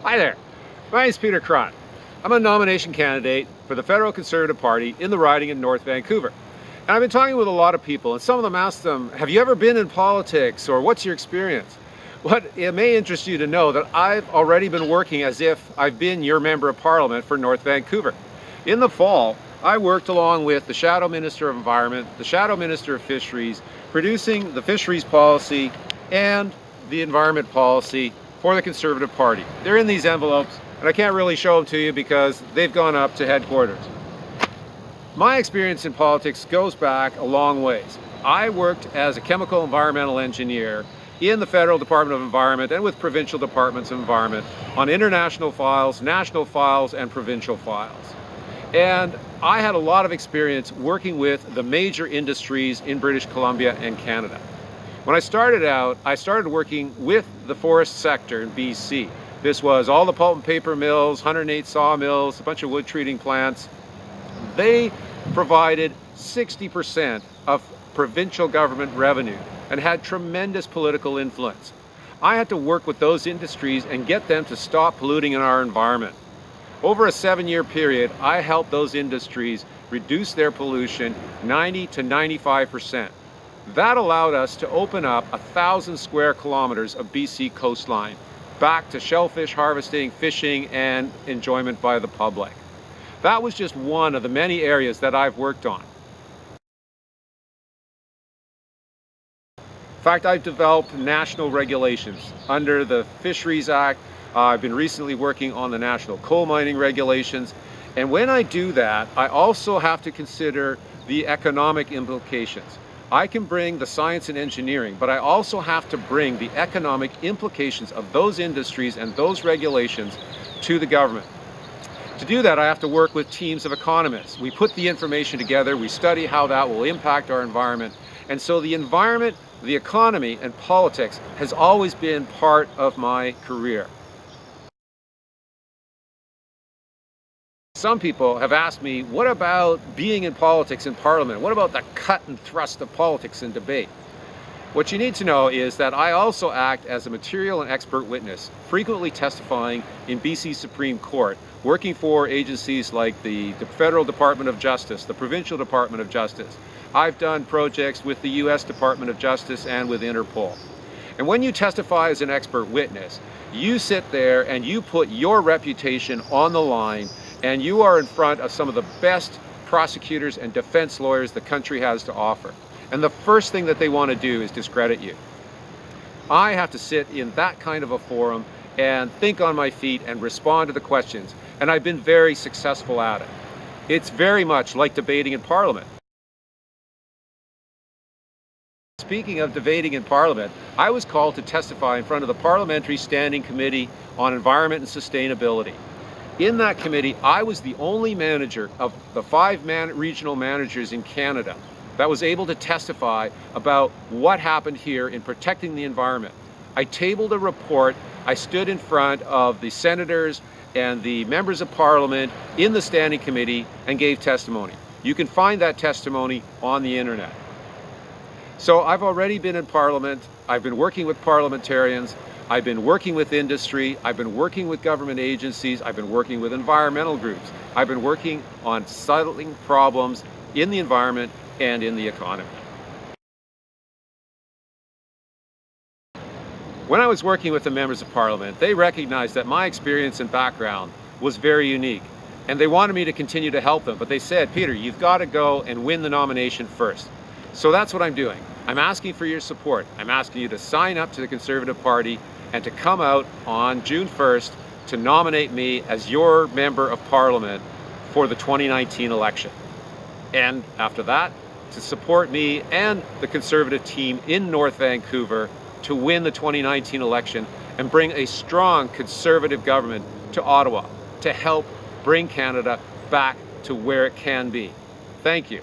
Hi there, my name is Peter Krahn. I'm a nomination candidate for the Federal Conservative Party in the riding in North Vancouver. And I've been talking with a lot of people, and some of them asked them, have you ever been in politics, or what's your experience? What it may interest you to know that I've already been working as if I've been your Member of Parliament for North Vancouver. In the fall, I worked along with the Shadow Minister of Environment, the Shadow Minister of Fisheries, producing the fisheries policy and the environment policy for the Conservative Party. They're in these envelopes, and I can't really show them to you because they've gone up to headquarters. My experience in politics goes back a long ways. I worked as a chemical environmental engineer in the Federal Department of Environment and with provincial departments of environment on international files, national files, and provincial files. And I had a lot of experience working with the major industries in British Columbia and Canada. When I started out, I started working with the forest sector in BC. This was all the pulp and paper mills, 108 sawmills, a bunch of wood treating plants. They provided 60% of provincial government revenue and had tremendous political influence. I had to work with those industries and get them to stop polluting in our environment. Over a 7-year period, I helped those industries reduce their pollution 90 to 95%. That allowed us to open up 1,000 square kilometers of BC coastline back to shellfish harvesting, fishing, and enjoyment by the public. That was just one of the many areas that I've worked on. In fact, I've developed national regulations under the Fisheries Act. I've been recently working on the national coal mining regulations. And when I do that, I also have to consider the economic implications. I can bring the science and engineering, but I also have to bring the economic implications of those industries and those regulations to the government. To do that, I have to work with teams of economists. We put the information together, we study how that will impact our environment. And so the environment, the economy, and politics has always been part of my career. Some people have asked me, what about being in politics in Parliament? What about the cut and thrust of politics and debate? What you need to know is that I also act as a material and expert witness, frequently testifying in BC Supreme Court, working for agencies like the Federal Department of Justice, the Provincial Department of Justice. I've done projects with the US Department of Justice and with Interpol. And when you testify as an expert witness, you sit there and you put your reputation on the line, and you are in front of some of the best prosecutors and defense lawyers the country has to offer. And the first thing that they want to do is discredit you. I have to sit in that kind of a forum and think on my feet and respond to the questions. And I've been very successful at it. It's very much like debating in Parliament. Speaking of debating in Parliament, I was called to testify in front of the Parliamentary Standing Committee on Environment and Sustainability. In that committee, I was the only manager of the 5 regional managers in Canada that was able to testify about what happened here in protecting the environment. I tabled a report. I stood in front of the senators and the members of Parliament in the Standing Committee and gave testimony. You can find that testimony on the internet. So I've already been in Parliament. I've been working with parliamentarians. I've been working with industry, I've been working with government agencies, I've been working with environmental groups. I've been working on settling problems in the environment and in the economy. When I was working with the members of Parliament, they recognized that my experience and background was very unique, and they wanted me to continue to help them, but they said, Peter, you've got to go and win the nomination first. So that's what I'm doing. I'm asking for your support. I'm asking you to sign up to the Conservative Party and to come out on June 1st to nominate me as your Member of Parliament for the 2019 election. And after that, to support me and the Conservative team in North Vancouver to win the 2019 election and bring a strong Conservative government to Ottawa to help bring Canada back to where it can be. Thank you.